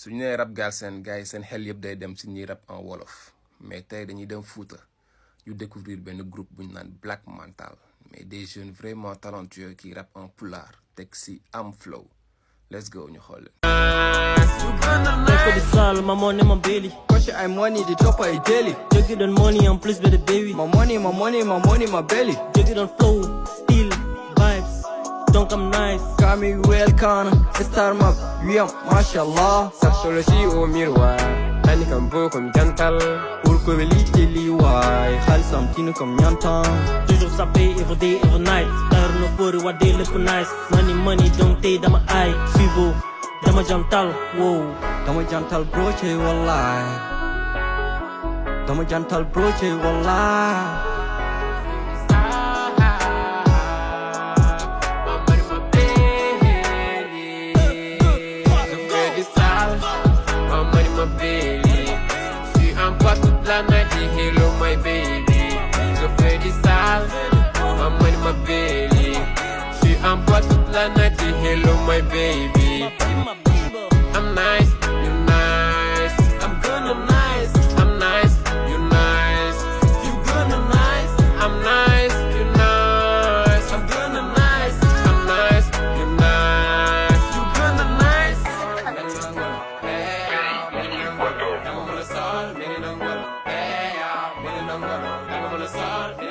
suñu nee rap Galsen gars yi seen xel yëpp day dem si ñi rap en wolof mais tey dañuy dem Fouta ñu découvrir benn groupe bu ñu naan Black Mental mais des jeunes vraiment talentueux qui rappent en Pulaar teg si am flow let's go ñu xool. Take the sal, my money, my belly. Cause I money, the top I daily. Jug it on money, I'm pleased with the baby. My money, my belly. Jug it on flow, still vibes. Donc I'm nice. Kami welcome, star map, we am mashallah. Saxology au miroir, tani kam beau comme jantal. Pour que velite liwai, khalsam tinu comme yantan. Toujours sapé, every day, every night. Daar no for what they look nice. Money, don't take that my eye. Fibo, dama jantal, wow. Dama jantal broche wallahi. Dama jantal broche wallahi. La night, hello my baby. Je fais du sale, ma money, my belly. Je suis en boîte toute la night, hello my baby. I'm nice, you nice. I'm gonna nice, I'm nice, you nice. You gonna nice, I'm nice, you nice. I'm gonna nice, I'm nice, you nice. You gonna nice. I'm on the side, I'm on the side.